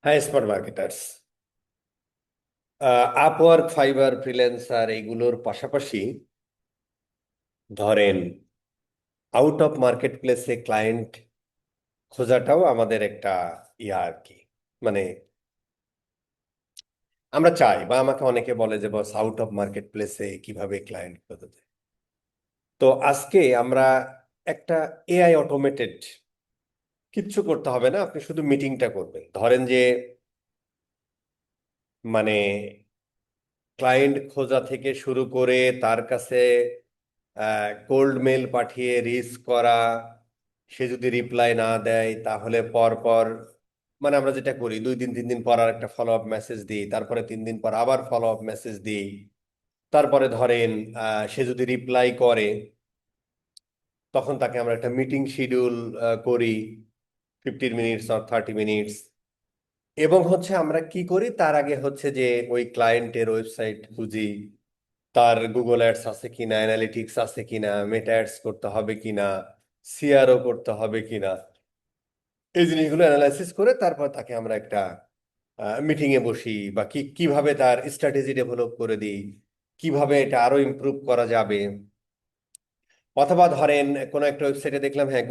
হ্যাঁ, smart marketers. Upwork, fibre, freelancer এইগুলোর পাশাপাশি ধরেন আউট অফ মার্কেট প্লেসে ক্লায়েন্ট খোঁজাটাও আমাদের একটা আর কি, মানে আমরা চাই, বা আমাকে অনেকে বলে যে বস আউট অফ মার্কেট প্লেসে কিভাবে ক্লায়েন্ট খোঁজা যায়। তো আজকে আমরা একটা এআই অটোমেটেড, কিচ্ছু করতে হবে না, আপনি শুধু মিটিংটা করবেন। ধরেন যে মানে ক্লায়েন্ট খোঁজা থেকে শুরু করে তার কাছে কোল্ড মেল পাঠিয়ে রিস্ক করা, সে যদি রিপ্লাই না দেয় তাহলে পর পর, মানে আমরা যেটা করি 2 দিন 3 দিন পর আর একটা ফলো আপ মেসেজ দিই, তারপরে 3 দিন পর আবার ফলো আপ মেসেজ দিই, তারপরে ধরেন সে যদি রিপ্লাই করে তখন তাকে আমরা একটা মিটিং শিডিউল করি, 15 মিনিটস অর 30 মিনিটস। এবং হচ্ছে আমরা কি করি তার আগে হচ্ছে যে ওই ক্লায়েন্টের ওয়েবসাইট খুঁজি, তার গুগল অ্যাডস আছে কিনা, অ্যানালিটিক্স আছে কিনা, মেটা অ্যাডস করতে হবে কিনা, সিআরও করতে হবে কিনা, এই জিনিসগুলো অ্যানালাইসিস করে তারপর তাকে আমরা একটা মিটিং এ বসি, বা কিভাবে তার স্ট্র্যাটেজি ডেভেলপ করে দিই, কিভাবে এটা আরো ইমপ্রুভ করা যাবে। অথবা ধরেন কোনো একটা ওয়েবসাইটে দেখলাম হ্যাঁ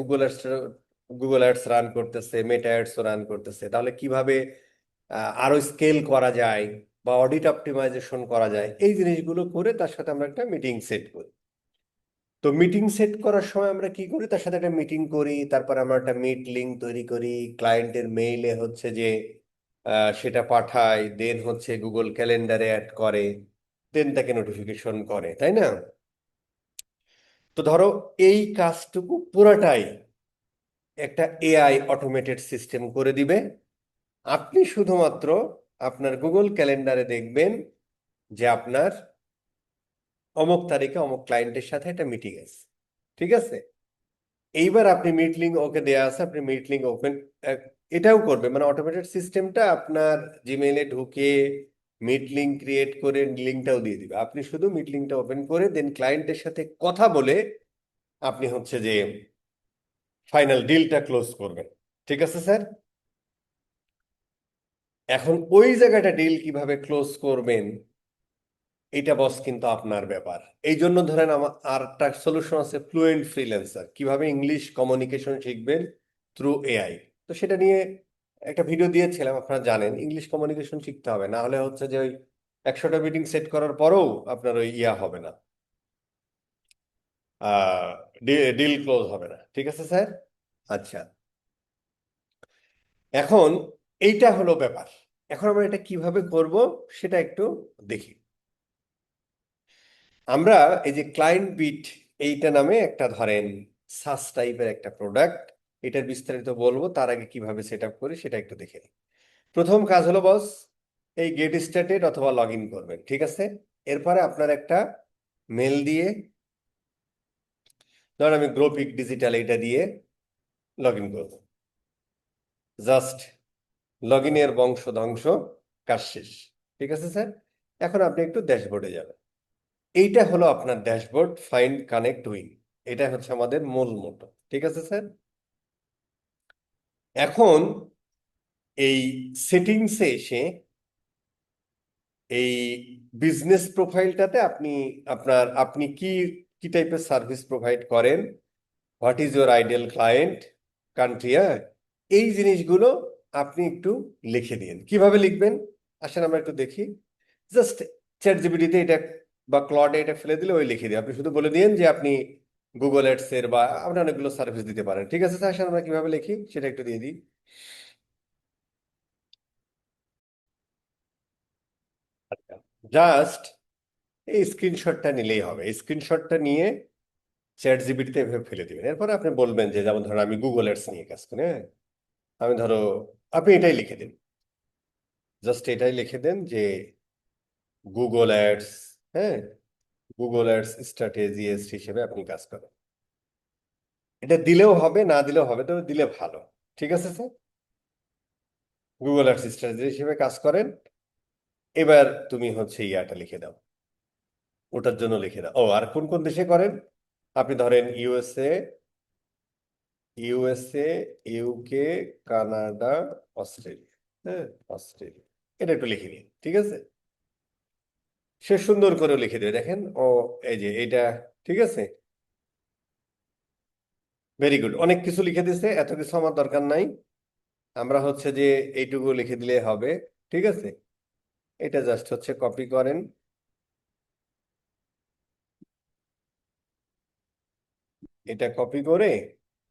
গুগল অ্যাডস রান করতেছে, মেটা অ্যাডস রান করতেছে, তাহলে কিভাবে আরো স্কেল করা যায় বা অডিট অপটিমাইজেশন করা যায়, এই জিনিসগুলো করে তার সাথে আমরা একটা মিটিং সেট করি। তো মিটিং সেট করার সময় আমরা কি করি, তার সাথে একটা মিটিং করি, তারপর আমরা একটা মিট লিঙ্ক তৈরি করি, ক্লায়েন্টের মেইলে হচ্ছে যে সেটা পাঠাই, দেন হচ্ছে গুগল ক্যালেন্ডারে অ্যাড করে, দেন তাকে নোটিফিকেশন করে, তাই না? তো ধরো এই কাজটুকু পুরাটাই একটা এআই অটোমেটেড সিস্টেম করে দিবে। আপনি শুধুমাত্র আপনার গুগল ক্যালেন্ডারে দেখবেন যে আপনার অমুক তারিখে অমুক ক্লায়েন্টের সাথে একটা মিটিং আছে, ঠিক আছে? এইবার আপনি মিট লিঙ্ক ওকে দেয়া আছে, আপনি মিট লিঙ্ক ওপেন এটাও করবে, মানে অটোমেটেড সিস্টেমটা আপনার জিমেইলে ঢুকে মিট লিঙ্ক ক্রিয়েট করে লিঙ্কটাও দিয়ে দিবে। আপনি শুধু মিট লিঙ্কটা ওপেন করে দেন ক্লায়েন্টের সাথে কথা বলে আপনি হচ্ছে যে ফাইনাল ডিলটা ক্লোজ করবেন। ঠিক আছে স্যার? এখন ওই জায়গাটা ডিল কিভাবে ক্লোজ করবেন এটা বস কিন্তু আপনার ব্যাপার। এই জন্য ধরেন আমার আর একটা সলিউশন আছে, ফ্লুয়েন্ট ফ্রিল্যান্সার, কিভাবে ইংলিশ কমিউনিকেশন শিখবেন থ্রু এআই। তো সেটা নিয়ে একটা ভিডিও দিয়েছিলাম, আপনারা জানেন ইংলিশ কমিউনিকেশন শিখতে হবে, না হলে হচ্ছে যে ওই 100টা মিটিং সেট করার পরেও আপনার ওই হবে না, ডিল ক্লোজ হবে না। ঠিক আছে স্যার? আচ্ছা, এখন এইটা হলো ব্যাপার। এখন আমরা এটা কিভাবে করব সেটা একটু দেখি। আমরা এই যে ক্লায়েন্ট বিট এইটা নামে একটা ধরেন সাস টাইপের একটা প্রোডাক্ট, এটার বিস্তারিত বলবো, তার আগে কিভাবে সেট আপ করি সেটা একটু দেখে নিই। প্রথম কাজ হলো বস, এই গেট স্টার্টেড অথবা লগ ইন করবেন, ঠিক আছে? এরপরে আপনার একটা মেল দিয়ে, ধরেন আমি গ্রোপিক ডিজিটাল এইটা দিয়ে লগ ইন করবো। জাস্ট লগ ইনের বংশ ধ্বংস, কাজ শেষ। ঠিক আছে স্যার? এখন আপনি একটু ড্যাশবোর্ডে যাবেন। এইটা হলো আপনার ড্যাশবোর্ড, ফাইন্ড কানেক্ট উইন, এটা হচ্ছে আমাদের মূল মোটো। ঠিক আছে স্যার? এখন এই সেটিংসে এসে এই বিজনেস প্রোফাইলটাতে আপনি আপনি কি কি টাইপের সার্ভিস প্রোভাইড করেন, what is your ideal client, country, হ্যাঁ, এই জিনিসগুলো আপনি একটু লিখে দিন। কিভাবে লিখবেন আসেন আমরা একটু দেখি। জাস্ট চ্যাট জিপিটিতে এটা বা ক্লডে এটা ফেলে দিলে ওই লিখে দিই, আপনি শুধু বলে দিন যে আপনি গুগল অ্যাডস এর বা আপনি অনেকগুলো সার্ভিস দিতে পারেন। ঠিক আছে স্যার, আসেন আমরা কিভাবে লিখি সেটা একটু দিয়ে দিই। জাস্ট এই স্ক্রিনশটটা নিলেই হবে, স্ক্রিনশটটা নিয়ে চ্যাট জিপিটিতে এভাবে ফেলে দিবেন। এরপরে আপনি বলবেন যে যেমন ধরো আমি গুগল অ্যাডস নিয়ে কাজ করি, হ্যাঁ, আমি ধরো, আপনি এটাই লিখে দিন, জাস্ট এটাই লিখে দেন যে গুগল অ্যাডস, হ্যাঁ, গুগল অ্যাডস স্ট্র্যাটেজিস্ট হিসেবে আপনি কাজ করেন। এটা দিলেও হবে, না দিলেও হবে, তবে দিলে ভালো। ঠিক আছে স্যার? গুগল অ্যাডস স্ট্র্যাটেজি হিসেবে কাজ করেন। এবার তুমি হচ্ছে ইয়াটা লিখে দাও, ওটার জন্য লিখে দাও। ও, আর কোন কোন দেশে করেন, আপনি ধরেন USA, USA, UK, Canada, Australia, হ্যাঁ, অস্ট্রেলিয়া, এটা একটু লিখে নিন, ঠিক আছে? সে সুন্দর করে লিখে দেবে, দেখেন ও, এই যে এটা, ঠিক আছে, ভেরি গুড, অনেক কিছু লিখে দিছে, এত কিছু আমার দরকার নাই। আমরা হচ্ছে যে এইটুকু লিখে দিলে হবে, ঠিক আছে? এটা জাস্ট হচ্ছে কপি করেন, এটা কপি করে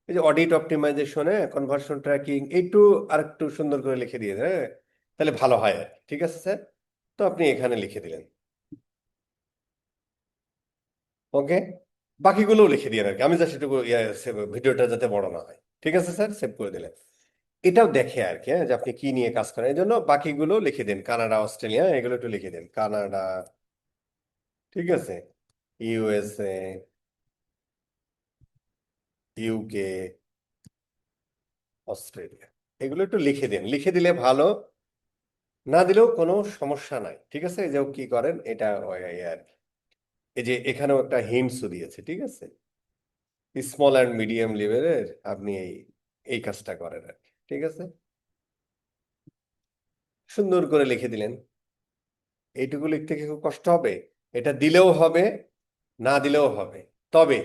এই যে অডিট অপটিমাইজেশনে কনভার্সন ট্র্যাকিং একটু আরেকটু সুন্দর করে লিখে দিয়ে দেন, হ্যাঁ, তাহলে ভালো হয় আর কি। ঠিক আছে স্যার, তো আপনি এখানে লিখে দিলেন, ওকে, বাকিগুলোও লিখে দিয়ে আর কি, আমি জাস্ট একটু ভিডিওটা যাতে বড় না হয়। ঠিক আছে স্যার, সেভ করে দিলেন। এটাও দেখে আর কি, হ্যাঁ, যে আপনি কি নিয়ে কাজ করেন, এই জন্য বাকিগুলো লিখে দিন, কানাডা, অস্ট্রেলিয়া, এগুলো একটু লিখে দিন, কানাডা, ঠিক আছে, ইউএসএ, ইউকে, অস্ট্রেলিয়া, এগুলো একটু লিখে দিন, লিখে দিলে ভালো, না দিলেও কোনো সমস্যা নাই। ঠিক আছে, এই যে কি করেন এটা আর কি। এই যে এখানেও একটা হিন্টস দিয়েছে, ঠিক আছে, স্মল অ্যান্ড মিডিয়াম লেভেলের আপনি এই এই কাজটা করেন আর কি। ঠিক আছে, সুন্দর করে লিখে দিলেন। এইটুকু লিখতে কি খুব কষ্ট হবে? এটা দিলেও হবে, না দিলেও হবে, তবে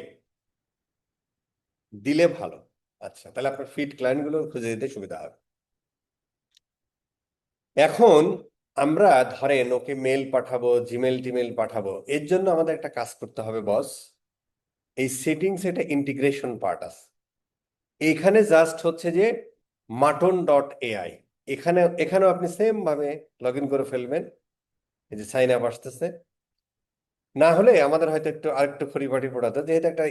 দিলে ভালো। আচ্ছা, তাহলে আপনার ফিট ক্লায়েন্ট গুলো খুঁজে দিতে সুবিধা হবে। এখন আমরা ধরেন ওকে মেল পাঠাবো, জিমেল টিমেল পাঠাবো, এর জন্য আমাদের একটা কাজ করতে হবে বস। এই সেটিংস, এটা ইন্টিগ্রেশন পার্ট আছে এইখানে, জাস্ট হচ্ছে যে মাটন ডট এআই, এখানেও আপনি সেম ভাবে লগ ইন করে ফেলবেন। এই যে সাইন আপ আসতেছে, না হলে আমাদের হয়তো একটু আরেকটু খড়িবাটি পড়াতো, যেহেতু একটা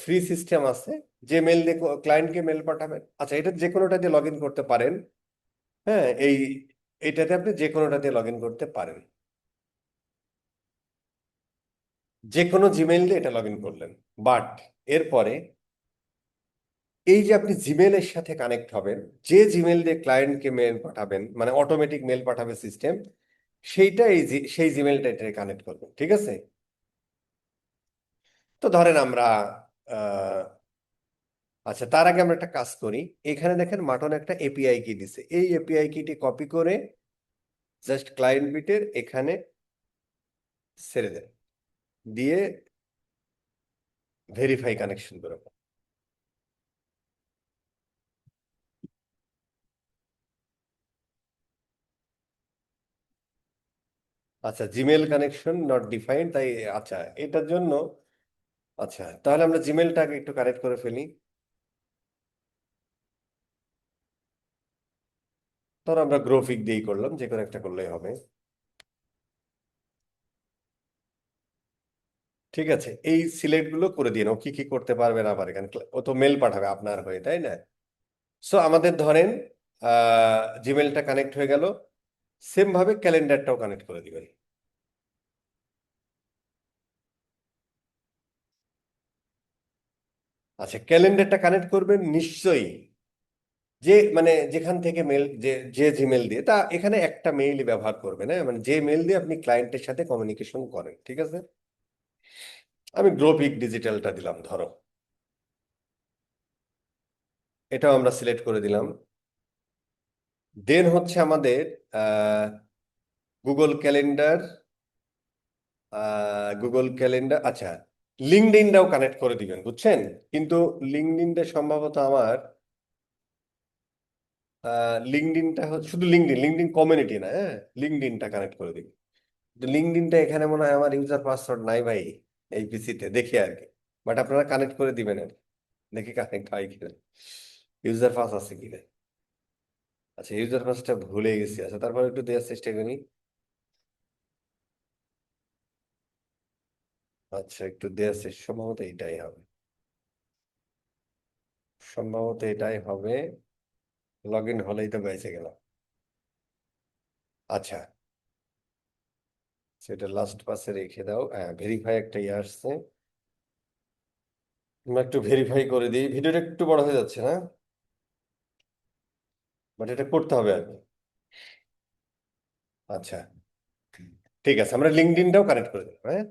ফ্রি সিস্টেম আছে, যে মেল দিয়ে ক্লায়েন্টকে মেল পাঠাবেন, আচ্ছা এটা যে কোনোটা দিয়ে লগ ইন করতে পারেন। হ্যাঁ, এইটাতে আপনি যে কোনোটা দিয়ে লগ ইন করতে পারেন, যে কোনো জিমেইল দিয়ে এটা লগ ইন করলেন। বাট এরপরে এই যে আপনি জিমেলের সাথে কানেক্ট হবেন, যে জিমেল দিয়ে ক্লায়েন্টকে মেল পাঠাবেন, মানে অটোমেটিক মেল পাঠাবে সিস্টেম, সেইটা সেই জিমেলটা এটা কানেক্ট করবেন। ঠিক আছে, তো ধরেন আমরা আহ, আচ্ছা, তার আগে আমরা একটা কাজ করি। এখানে দেখেন মাটন একটা এপিআই কি দিছে, এই এপিআই কিটি কপি করে জাস্ট ক্লায়েন্ট বিটের এখানে ছেড়ে দেন, দিয়ে ভেরিফাই কানেকশন করে। আচ্ছা, জিমেল কানেকশন নট ডিফাইন্ড, তাই আচ্ছা এটার জন্য, আচ্ছা তাহলে আমরা জিমেলটাকে একটু কানেক্ট করে ফেলি। ধর আমরা গ্রাফিক দিয়েই করলাম, যে কোনো একটা করলেই হবে। ঠিক আছে, এই সিলেক্ট গুলো করে দিন, ও কি কি করতে পারবে না পারে, কারণ ও তো মেল পাঠাবে আপনার হয়ে, তাই না? সো আমাদের ধরেন জিমেলটা কানেক্ট হয়ে গেল, সেম ভাবে ক্যালেন্ডারটাও কানেক্ট করে দিবেন। আচ্ছা, ক্যালেন্ডারটা কানেক্ট করবেন নিশ্চয়ই, যে মানে যেখান থেকে মেল, যে যে জিমেল দিয়ে, তা এখানে একটা মেইল ব্যবহার করবেন, হ্যাঁ, মানে যে মেল দিয়ে আপনি ক্লায়েন্টের সাথে কমিউনিকেশন করেন। ঠিক আছে, আমি গ্রোপিক ডিজিটালটা দিলাম ধরো, এটাও আমরা সিলেক্ট করে দিলাম। দেন হচ্ছে আমাদের গুগল ক্যালেন্ডার, গুগল ক্যালেন্ডার, আচ্ছা লিঙ্কডইনটাও কানেক্ট করে দিবেন, বুঝছেন? কিন্তু লিঙ্কডইনটা সম্ভবত আমার, লিঙ্কডইনটা শুধু লিঙ্কডইন, লিঙ্কডইন কমিউনিটি না, হ্যাঁ, লিঙ্কডইনটা কানেক্ট করে দিবেন। লিঙ্কডইনটা এখানে মনে হয় আমার ইউজার পাসওয়ার্ড নাই ভাই, এই পিসিতে দেখি আর কি, বাট আপনারা কানেক্ট করে দিবেন আর কি। দেখি কানেক্ট হয় কিনা, ইউজার পাস আছে কিনা। আচ্ছা, ইউজার পাসটা ভুলে গেছি, আচ্ছা তারপর একটু দেওয়ার চেষ্টা করি। আচ্ছা, একটু দেওয়ার চেষ্টা, সম্ভবত এটাই হবে, সম্ভবত এটাই হবে, লগ ইন হলেই তো বেঁচে গেলাম। আচ্ছা, সেটা লাস্ট পাসে রেখে দাও, হ্যাঁ ভেরিফাই একটা ইয়ে আসছে, আমরা একটু ভেরিফাই করে দিই। ভিডিওটা একটু বড় হয়ে যাচ্ছে না, বাট এটা করতে হবে আর কি। আচ্ছা, ঠিক আছে, আমরা লিঙ্কডইনটাও কানেক্ট করে দিলাম, হ্যাঁ।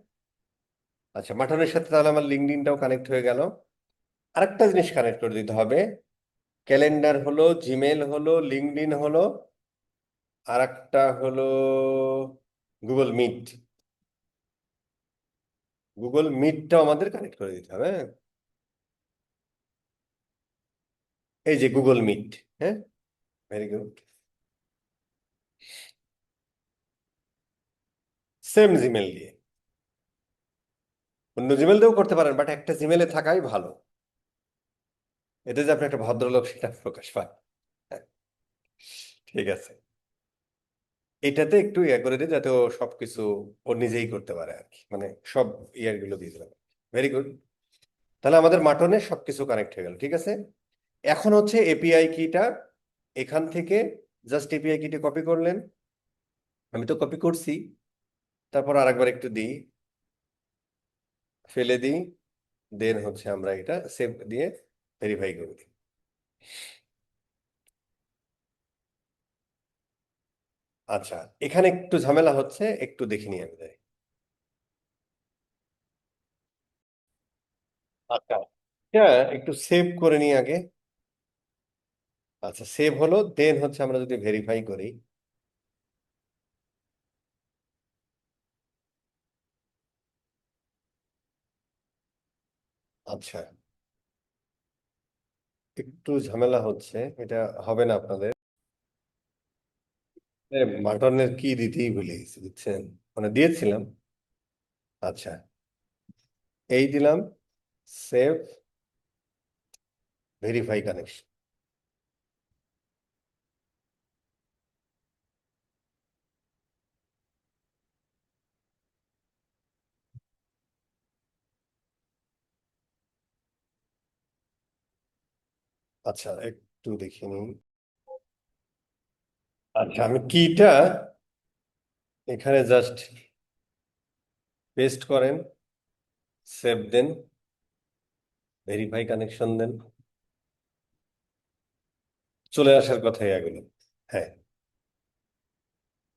আচ্ছা, মাটনের সাথে তাহলে আমার লিঙ্কডইনটাও কানেক্ট হয়ে গেল। আরেকটা জিনিস কানেক্ট করে দিতে হবে, ক্যালেন্ডার হলো, জিমেল হলো, লিঙ্কডইন হলো, আর একটা হলো গুগল মিট। গুগল মিটটাও আমাদের কানেক্ট করে দিতে হবে, হ্যাঁ? এই যে গুগল মিট। হ্যাঁ, ভেরি গুড। সেম জিমেল দিয়ে, অন্য জিমেল দিয়েও করতে পারেন, বাট একটা জিমেলে থাকাই ভালো। এতে যে আপনি একটা ভদ্রলোক সেটা প্রকাশ পায়। হ্যাঁ, ঠিক আছে। এটাতে একটু ইয়ে করে দিই যাতে ও সবকিছু ও নিজেই করতে পারে আর কি, মানে সব ইয়ার গুলো দিয়ে দিলাম। Very good. তাহলে আমাদের মাটনে সবকিছু কানেক্ট হয়ে গেল, ঠিক আছে। এখন হচ্ছে এপিআই কিটা, এখান থেকে জাস্ট এপিআই কিটা কপি করলেন। আমি তো কপি করছি, তারপর আরেকবার একটু দিই, ফেলে দিই, দেন হচ্ছে আমরা এটা সেভ দিয়ে ভেরিফাই করে দিই। আচ্ছা, এখানে একটু ঝামেলা হচ্ছে, একটু দেখে নিয়ে আমি যাই। আচ্ছা, হ্যাঁ, একটু সেভ করে নিই আগে। আচ্ছা, সেভ হলো, দেন হচ্ছে আমরা যদি ভেরিফাই করি। আচ্ছা, একটু ঝামেলা হচ্ছে, এটা হবে না আপনাদের। মাটনের কি দিতেই ভুলে গেছি, বুঝছেন, মানে দিয়েছিলাম। আচ্ছা, এই দিলাম, সেভ, ভেরিফাই কানেকশন। আচ্ছা, একটু দেখে নিন। আচ্ছা, আমি কিটা এখানে জাস্ট পেস্ট করেন, সেভ দেন, ভেরিফাই কানেকশন দেন, চলে আসার কথাই এগুলো। হ্যাঁ,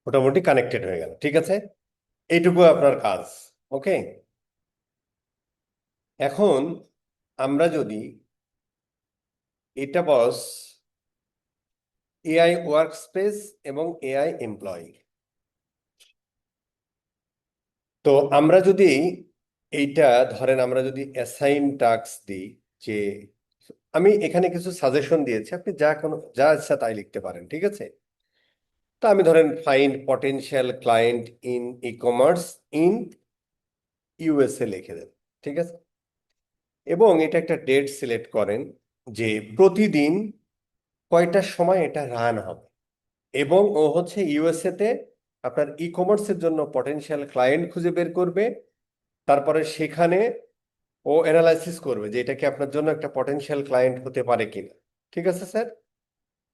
মোটামুটি কানেক্টেড হয়ে গেল, ঠিক আছে। এইটুকু আপনার কাজ। ওকে। এখন আমরা যদি এটা বস, এআই ওয়ার্ক স্পেস এবং এআই এমপ্লয়ি, তো আমরা যদি এইটা ধরেন, আমরা যদি অ্যাসাইন টাস্ক দিই, যে আমি এখানে কিছু সাজেশন দিয়েছি, আপনি যা ইচ্ছা তাই লিখতে পারেন, ঠিক আছে। তা আমি ধরেন find potential client in e commerce in USA লিখে দেন, ঠিক আছে। এবং এটা একটা ডেট সিলেক্ট করেন, যে প্রতিদিন কয়টার সময় এটা রান হবে। এবং ও হচ্ছে ইউএসএ তে আপনার ই কমার্সের জন্য পটেনশিয়াল ক্লায়েন্ট খুঁজে বের করবে। তারপরে সেখানে ও অ্যানালাইসিস করবে যে এটা কি আপনার জন্য একটা পটেনশিয়াল ক্লায়েন্ট হতে পারে কিনা। ঠিক আছে স্যার।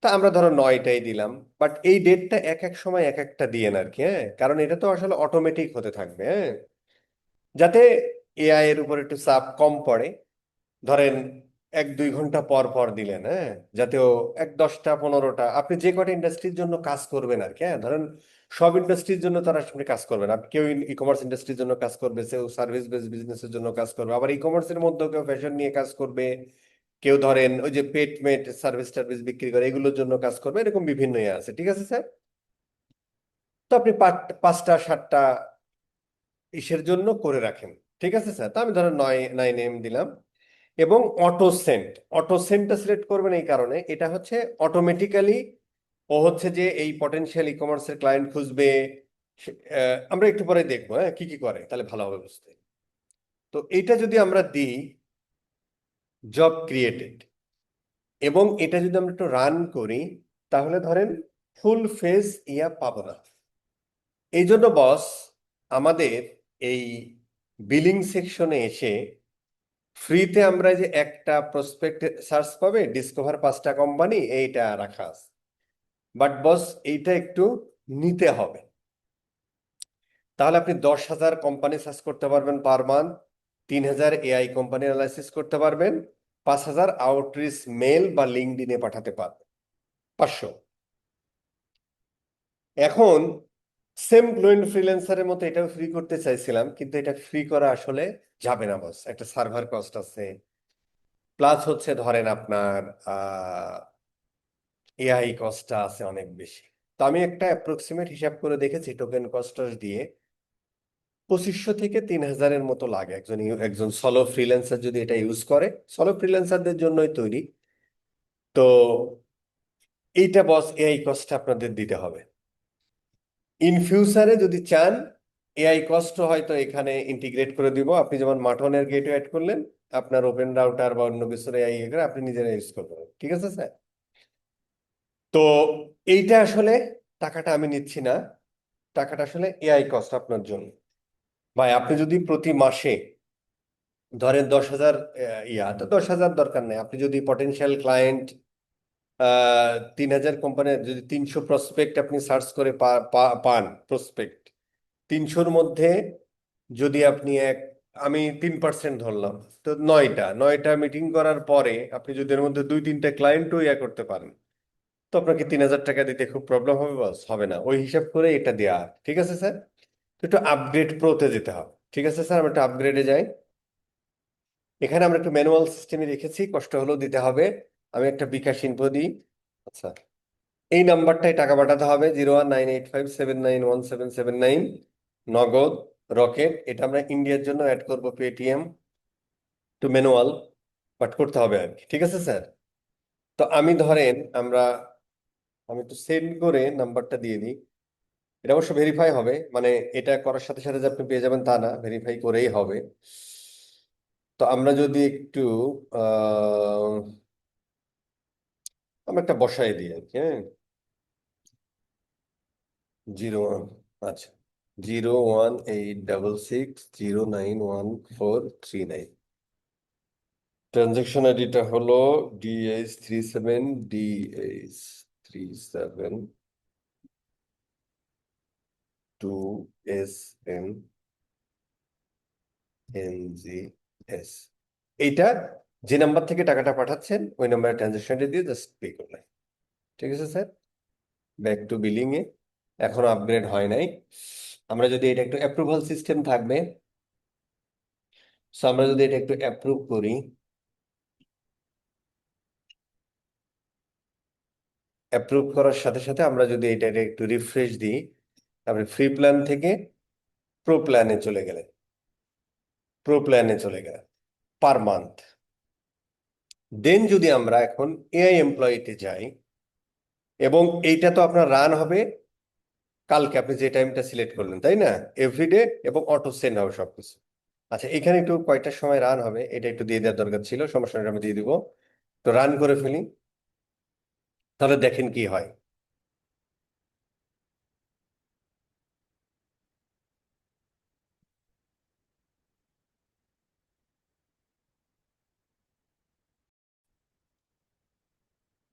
তা আমরা ধরো 9টাই দিলাম, বাট এই ডেটটা এক এক সময় এক একটা দিয়েন আর কি, হ্যাঁ, কারণ এটা তো আসলে অটোমেটিক হতে থাকবে, হ্যাঁ, যাতে এআই এর উপর একটু চাপ কম পড়ে। ধরেন 1-2 ঘন্টা পর পর দিলেন, হ্যাঁ, যাতে ও 10টা 15টা, আপনি যে কটা ইন্ডাস্ট্রির জন্য কাজ করবেন আর কি, হ্যাঁ, ধরেন সব ইন্ডাস্ট্রির জন্য তারা আপনি কাজ করবেন, আপনি কেউ ই কমার্স ইন্ডাস্ট্রির জন্য কাজ করবে, কেউ সার্ভিস বেস বিজনেসের জন্য কাজ করবে, আবার ই কমার্সের মধ্যেও কেউ ফ্যাশন নিয়ে কাজ করবে, কেউ ধরেন ওই যে পেট মেট সার্ভিস টার্ভিস বিক্রি করে এগুলোর জন্য কাজ করবে, এরকম বিভিন্ন ইয়ে আছে, ঠিক আছে স্যার। তো আপনি 5টা 7টা ইসের জন্য করে রাখেন, ঠিক আছে স্যার। তো আমি ধরেন 9 9 দিলাম। এবং অটো সেন্ট, অটো সেন্টটা সিলেক্ট করবেন এই কারণে, এটা হচ্ছে অটোমেটিক্যালি ও হচ্ছে যে এই পটেনশিয়াল ই কমার্সের ক্লায়েন্ট খুঁজবে। আমরা একটু পরে দেখবো, হ্যাঁ, কি কি করে, তাহলে ভালো হবে বুঝতে। তো এইটা যদি আমরা দিই জব ক্রিয়েটেড, এবং এটা যদি আমরা একটু রান করি, তাহলে ধরেন ফুল ফেজ ইয়া পাবো না। এই জন্য বস আমাদের এই বিলিং সেকশনে এসে ফ্রিতে আমরা যে একটা প্রসপেক্ট সার্চ পাবে, ডিসকভার 5টা কোম্পানি, এইটা রাখা আছে। বাট বস এইটা একটু নিতে হবে। তাহলে আপনি 10,000 কোম্পানি সার্চ করতে পারবেন per month, 3,000 AI company analysis করতে পারবেন, 5,000 আউটরিচ মেল বা লিঙ্কডইনে পাঠাতে পারবেন, 500। এখন সেম ব্লুয়েন্ট ফ্রিল্যান্সারের মতো এটাও ফ্রি করতে চাইছিলাম, কিন্তু এটা ফ্রি করা আসলে যাবে না বস, একটা সার্ভার কস্ট আছে, প্লাস হচ্ছে ধরেন আপনার এআই কস্টটা আছে অনেক বেশি। তো আমি একটা অ্যাপ্রক্সিমেট হিসাব করে দেখেছি টোকেন কস্ট দিয়ে 2500 থেকে 3000-এর মতো লাগে একজন সলো ফ্রিল্যান্সার যদি এটা ইউজ করে। সলো ফ্রিল্যান্সারদের জন্যই তৈরি। তো এইটা বস এআই কস্ট আপনাদের দিতে হবে। ইন ফিউচারে যদি চান এআই কস্ট হয়তো এখানে ইন্টিগ্রেট করে দিব। আপনি যেমন মাটনের গেটওয়ে অ্যাড করলেন, আপনার ওপেন রাউটার বা অন্য কিছুর এআই করে আপনি নিজেরা ইউজ করবেন, ঠিক আছে স্যার? তো এইটা আসলে টাকাটা আমি নিচ্ছি না, টাকাটা আসলে এআই কস্ট আপনার জন্য। ভাই আপনি যদি প্রতি মাসে ধরেন 10,000, তো 10,000 দরকার নেই। আপনি যদি পটেনশিয়াল ক্লায়েন্ট 3,000 কোম্পানির যদি 300 প্রসপেক্ট আপনি সার্চ করে পান প্রসপেক্ট, 300-র মধ্যে যদি আপনি আমি 3% ধরলাম, তো নয়টা মিটিং করার পরে আপনি যদি এর মধ্যে 2-3টা ক্লায়েন্টও করতে পারেন, তো আপনাকে 3,000 টাকা দিতে খুব প্রবলেম হবে? বস হবে না, ওই হিসাব করে এটা দেয়া। ঠিক আছে স্যার? তো একটু আপগ্রেড প্রোতে যেতে হবে। ঠিক আছে স্যার, আমরা একটু আপগ্রেডে যাই। এখানে আমরা একটু ম্যানুয়াল সিস্টেমে রেখেছি, কষ্ট হলেও দিতে হবে। আমি একটা বিকাশ ইনফো দিই। আচ্ছা, এই নাম্বারটায় টাকা পাঠাতে হবে, 019857917779, নগদ, রকেট। এটা আমরা ইন্ডিয়ার জন্য অ্যাড করব পেটিএম, টু ম্যানুয়াল, বাট করতে হবে আর কি। ঠিক আছে স্যার? তো আমি ধরেন আমি একটু সেন্ড করে নাম্বারটা দিয়ে দিই। এটা অবশ্য ভেরিফাই হবে, মানে এটা করার সাথে সাথে যে আপনি পেয়ে যাবেন তা না, ভেরিফাই করেই হবে। তো আমরা যদি একটু আহ আমরা একটা বসাই দিই আর কি, হ্যাঁ। 01, আচ্ছা, 01866091439। ট্রানজেকশন আইডিটা হলো DH37D2SMNGS। এইটা যে নাম্বার থেকে টাকাটা পাঠাচ্ছেন ওই নাম্বারে ট্রানজেকশনটা দিয়ে জাস্ট পে করলেন। ঠিক আছে স্যার? ব্যাক টু বিলিং এ। এখনো আপগ্রেড হয় নাই। আমরা যদি এটা একটু অ্যাপ্রুভাল সিস্টেম থাকবে, সো আমরা যদি এটা একটু অ্যাপ্রুভ করি, অ্যাপ্রুভ করার সাথে সাথে আমরা যদি এটা একটু রিফ্রেশ দিই, আপনি ফ্রি প্ল্যান থেকে প্রো প্ল্যানে চলে গেলেন পার মান্থ। দেন যদি আমরা এখন এআই এমপ্লয়িতে যাই, এবং এইটা তো আপনার রান হবে কালকে, আপনি যে টাইমটা সিলেক্ট করলেন, তাই না? এভরিডে, এবং অটো সেন্ড হবে সবকিছু। আচ্ছা, এখানে একটু কয়টার সময় রান হবে এটা একটু দিয়ে দেওয়ার দরকার ছিল, সমস্যা নেই, আমি দিয়ে দিব। তো রান করে ফেলি, তাহলে দেখেন কি হয়।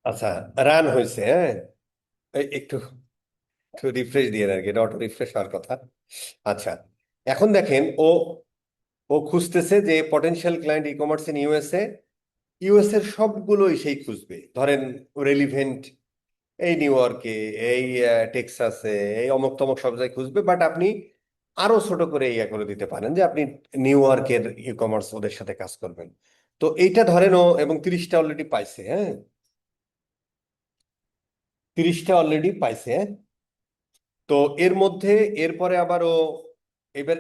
আচ্ছা, রান হয়েছে, হ্যাঁ। একটু একটু রিফ্রেশ দিয়ে আর কি, এটা অটো রিফ্রেশ হওয়ার কথা। আচ্ছা, এখন দেখেন ও ও খুঁজতেছে যে potential client e commerce in USA. US এর সবগুলোই সেই খুঁজবে, ধরেন রেলিভেন্ট এই নিউ ইয়র্কে, এই টেক্সাসে, এই অমুক তমক সব জায়গায় খুঁজবে। বাট আপনি আরো ছোট করে ইয়া করে দিতে পারেন যে আপনি নিউ ইয়র্কের ই কমার্স ওদের সাথে কাজ করবেন। তো এইটা ধরেন ও, এবং 30টা অলরেডি পাইছে, হ্যাঁ। 30টা অলরেডি পাইছে, হ্যাঁ? তো এর মধ্যে এরপরে আবার ও এবার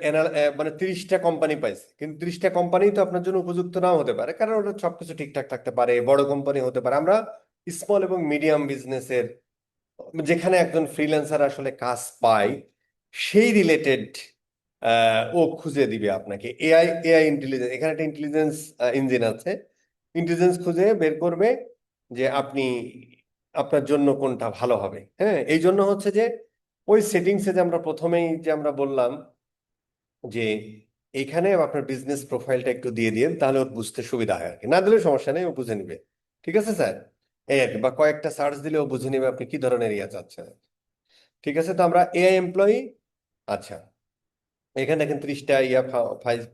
মানে 30টা কোম্পানি পাইছে, কিন্তু 30টা কোম্পানি তো আপনার জন্য উপযুক্ত নাও হতে পারে, কারণ ওটা সবকিছু ঠিকঠাক থাকতে পারে, বড় কোম্পানি হতে পারে। আমরা স্মল এবং মিডিয়াম বিজনেসের, যেখানে একজন ফ্রিল্যান্সার আসলে কাজ পায়, সেই রিলেটেড ও খুঁজে দিবে আপনাকে। এআই ইন্টেলিজেন্স, এখানে একটা ইন্টেলিজেন্স ইঞ্জিন আছে, ইন্টেলিজেন্স খুঁজে বের করবে যে আপনি, আপনার জন্য কোনটা ভালো হবে। হ্যাঁ, এই জন্য হচ্ছে যে ওই সেটিংসে যে আমরা প্রথমেই যে আমরা বললাম যে এইখানে আপনার বিজনেস প্রোফাইলটা একটু দিয়ে দিন, তাহলে ওর বুঝতে সুবিধা হয় আর কি। না দিলে সমস্যা নেই, ও বুঝে নিবে। ঠিক আছে স্যার? এই আর কি, বা কয়েকটা সার্চ দিলে ও বুঝে নিবে আপনি কি ধরনের ইয়া চাচ্ছেন। ঠিক আছে, তো আমরা এআই এমপ্লয়ি। আচ্ছা, এখানে দেখেন 30টা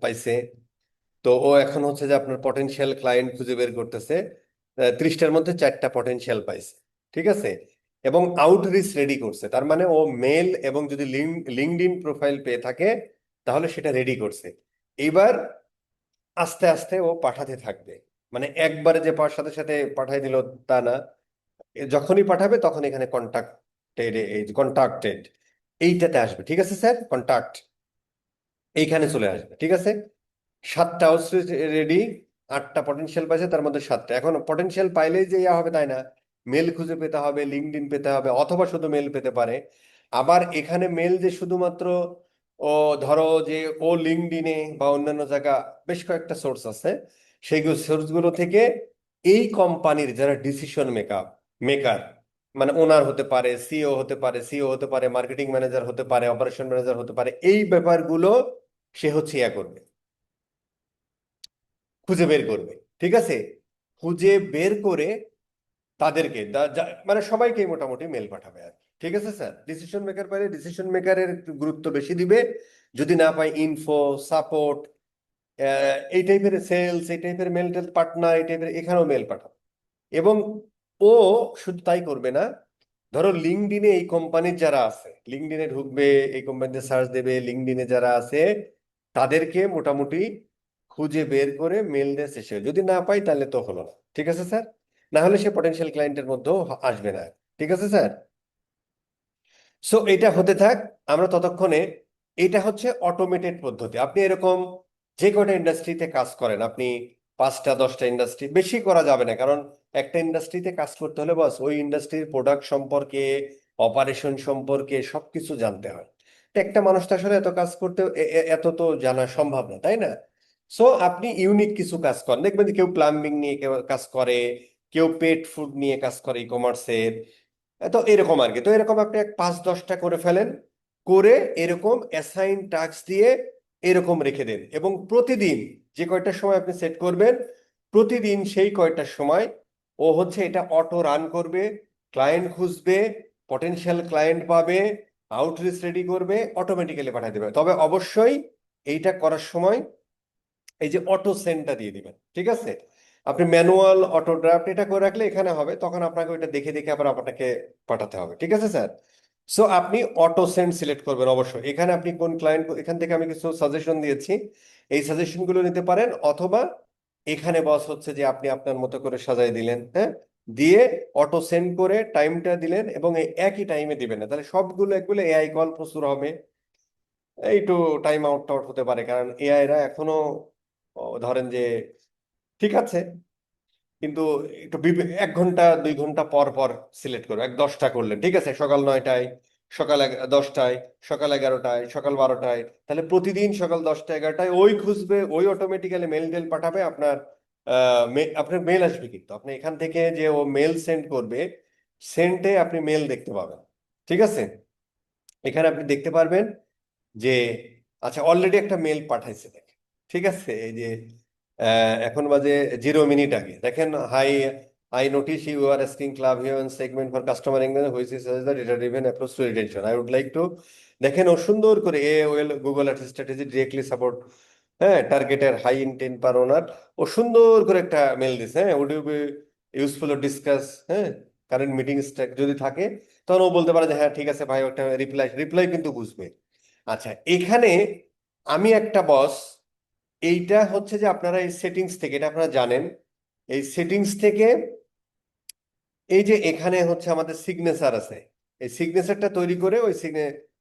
পাইছে। তো ও এখন হচ্ছে যে আপনার পটেনশিয়াল ক্লায়েন্ট খুঁজে বের করতেছে। 30টার মধ্যে 4টা পটেনশিয়াল পাইছে। ঠিক আছে, এবং আউটরিচ রেডি করছে, তার মানে ও মেল এবং যদি লিঙ্কডইন প্রোফাইল পেয়ে থাকে তাহলে সেটা রেডি করছে। এইবার আস্তে আস্তে ও পাঠাতে থাকবে, মানে একবারে যে সাথে সাথে পাঠাই দিল তা না। যখনই পাঠাবে তখন এখানে কন্টাক্ট এই কন্ট্রাক্টেড এইটাতে আসবে, ঠিক আছে স্যার, কন্ট্রাক্ট এইখানে চলে আসবে, ঠিক আছে। 7টা আউটসোর্স রেডি, 8টা পটেনশিয়াল পাইছে, তার মধ্যে 7টা। এখন পটেনশিয়াল পাইলেই যে ইয়া হবে তাই না, মেল খুঁজে পেতে হবে, লিঙ্কডইন পেতে হবে, অথবা শুধু মেল পেতে পারে। আবার এখানে মেল যে শুধুমাত্র ও ধরো যে ও লিঙ্কডইনে বা অন্যান্য জায়গা বেশ কয়েকটা সোর্স আছে, সেইগুলো সোর্সগুলো থেকে এই কোম্পানির যারা ডিসিশন মেকার, মানে ওনার হতে পারে, সিও হতে পারে, মার্কেটিং ম্যানেজার হতে পারে, অপারেশন ম্যানেজার হতে পারে, এই ব্যাপারগুলো সে হচ্ছে ইয়া করবে, খুঁজে বের করবে, ঠিক আছে। খুঁজে বের করে তাদেরকে মানে সবাইকেই মোটামুটি মেল পাঠাবে আর কি। ঠিক আছে স্যার, ডিসিশন মেকার পাইলে ডিসিশন মেকারের গুরুত্ব বেশি দিবে, যদি না পাই ইনফো, সাপোর্ট, এই টাইপের সেলস, এই টাইপের মেল পার্টনার, এই টাইপের এখানেও মেল পাঠাবে। এবং ও শুধু তাই করবে না, ধরো লিঙ্কডইনে এই কোম্পানির যারা আছে, লিঙ্কডইনে ঢুকবে, এই কোম্পানিতে সার্চ দেবে, লিঙ্কডইনে যারা আছে তাদেরকে মোটামুটি খুঁজে বের করে মেল দিয়ে শেষ হবে। যদি না পাই তাহলে তো হলো না, ঠিক আছে স্যার, না হলে সে পটেনশিয়াল ক্লায়েন্টের মধ্যেও আসবে না, ঠিক আছে স্যার। সো এটা হতে থাক, আমরা ততক্ষণে, এটা হচ্ছে অটোমেটেড পদ্ধতি। আপনি এরকম যে কয়টা ইন্ডাস্ট্রিতে কাজ করেন, আপনি 5টা 10টা ইন্ডাস্ট্রি, বেশি করা যাবে না, কারণ একটা ইন্ডাস্ট্রিতে কাজ করতে হলে বাস ওই ইন্ডাস্ট্রির প্রোডাক্ট সম্পর্কে, অপারেশন সম্পর্কে সবকিছু জানতে হয়। তো একটা মানুষ তো আসলে এত কাজ করতে এত তো জানা সম্ভব না, তাই না। সো আপনি ইউনিক কিছু কাজ করেন, দেখবেন যে কেউ প্লাম্বিং নিয়ে কেউ কাজ করে, কেউ পেট ফুড নিয়ে কাজ করে ই কমার্সের। তো এরকম আর কি, তো এরকম আপনি 5-10টা করে ফেলেন, করে এরকম অ্যাসাইন টাস্ক দিয়ে এরকম রেখে দেন, এবং প্রতিদিন যে কয়টার সময় আপনি সেট করবেন, প্রতিদিন সেই কয়টার সময় ও হচ্ছে এটা অটো রান করবে, ক্লায়েন্ট খুঁজবে, পটেনশিয়াল ক্লায়েন্ট পাবে, আউটরিচ রেডি করবে, অটোমেটিক্যালি পাঠিয়ে দেবে। তবে অবশ্যই এইটা করার সময় এই যে অটো সেন্ডটা দিয়ে দিবেন, ঠিক আছে। আপনি ম্যানুয়াল অটো ড্রাফট এটা করে রাখলে এখানে হবে, তখন আপনাকে ওইটা দেখে দেখে আবার আপনাকে পাঠাতে হবে, ঠিক আছে স্যার। সো আপনি অটো সেন্ড সিলেক্ট করবেন অবশ্যই। এখানে আপনি কোন ক্লায়েন্ট, এখান থেকে আমি কিছু সাজেশন দিয়েছি, এই সাজেশনগুলো নিতে পারেন, অথবা এখানে বস হচ্ছে যে আপনি আপনার মতো করে সাজাই দিলেন, হ্যাঁ, দিয়ে অটো সেন্ড করে টাইমটা দিলেন, এবং এই একই টাইমে দিবেন না, তাহলে সবগুলো একগুলো এআই কল প্রচুর হবে, একটু টাইম আউট টাউট হতে পারে, কারণ এআই রা এখনো ধরেন যে ঠিক আছে, কিন্তু একটু 1 ঘন্টা 2 ঘন্টা পর পর সিলেক্ট করো। 10টা করলেন, ঠিক আছে, সকাল 9টায়, সকাল 10টায়, সকাল 11টায়, সকাল 12টায়, তাহলে প্রতিদিন সকাল 10টা 11টায় ওই খুঁজবে, ওই অটোমেটিক্যালি মেল টেল পাঠাবে আপনার। আপনার মেল আসবে, কিন্তু আপনি এখান থেকে যে ও মেল সেন্ড করবে, সেন্টে আপনি মেল দেখতে পাবেন, ঠিক আছে। এখানে আপনি দেখতে পারবেন যে আচ্ছা অলরেডি একটা মেল পাঠাইছে দেখেন, ঠিক আছে, এই যে এখন বাজে 0 মিনিট আগে দেখেন, hi, I notice you are asking club human segment for customer engagement which is the data driven approach to retention, I would like to, দেখেন ও সুন্দর করে well Google ad strategy directly support, হ্যাঁ, টার্গেটের high intent পার ওনার, ও সুন্দর করে একটা mail দিছে, হ্যাঁ, would you be useful discuss, হ্যাঁ, কারেন্ট মিটিং স্ট্যাক যদি থাকে, তখন ও বলতে পারে যে হ্যাঁ ঠিক আছে ভাই, ওটা রিপ্লাই রিপ্লাই কিন্তু বুঝবে। আচ্ছা এখানে আমি একটা বস, এইটা হচ্ছে যে আপনারা এই সেটিংস থেকে, এটা আপনারা জানেন, এই সেটিংস থেকে এই যে এখানে হচ্ছে আমাদের সিগনেচার আছে, এই সিগনেচারটা তৈরি করে ওই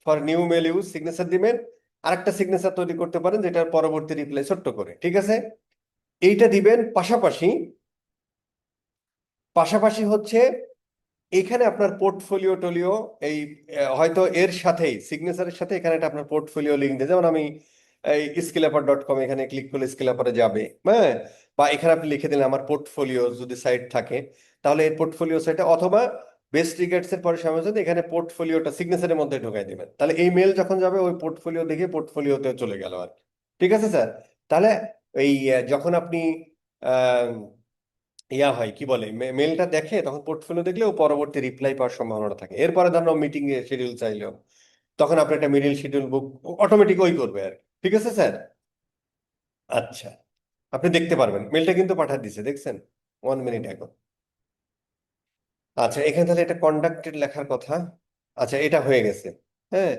for new mail use signature দিবেন, আরেকটা সিগনেচার তৈরি করতে পারেন যেটার পরবর্তী রিপ্লাই ছোট্ট করে, ঠিক আছে, এইটা দিবেন। পাশাপাশি পাশাপাশি হচ্ছে এখানে আপনার পোর্টফোলিও টোলিও, এই হয়তো এর সাথেই সিগনেচারের সাথে এখানে একটা আপনার পোর্টফোলিও লিঙ্ক দিয়ে, যেমন আমি এই স্কিলাপার.কম এখানে ক্লিক করলে স্কিলাপারে যাবে, হ্যাঁ, বা এখানে আপনি লিখে দিলেন আমার পোর্টফোলিও যদি সাইট থাকে, তাহলে এর পোর্টফোলিও সাইটে, অথবা বেস্ট রিগার্ডস এর পরে সময় যদি এখানে পোর্টফোলিওটা সিগনেচারের মধ্যে ঢোকাই দিবেন, তাহলে এই মেল যখন যাবে ওই পোর্টফোলিও দেখে পোর্টফোলিওতে চলে গেল আর কি। ঠিক আছে স্যার, তাহলে এই যখন আপনি ইয়া হয় কি বলে, মেলটা দেখে তখন পোর্টফোলিও দেখলে ও পরবর্তী রিপ্লাই পাওয়ার সম্ভাবনা থাকে। এরপরে ধরুন মিটিং এ শিডিউল চাইলো, তখন আপনি একটা মিডিল শিডিউল বুক অটোমেটিক ওই করবে আর কি। ঠিক আছে স্যার। আচ্ছা, আপনি দেখতে পারবেন মেলটা কিন্তু পাঠিয়ে দিছে, দেখছেন 1 মিনিট এখন। আচ্ছা এখানে তাহলে এটা কন্ডাক্টেড লেখার কথা, আচ্ছা এটা হয়ে গেছে, হ্যাঁ,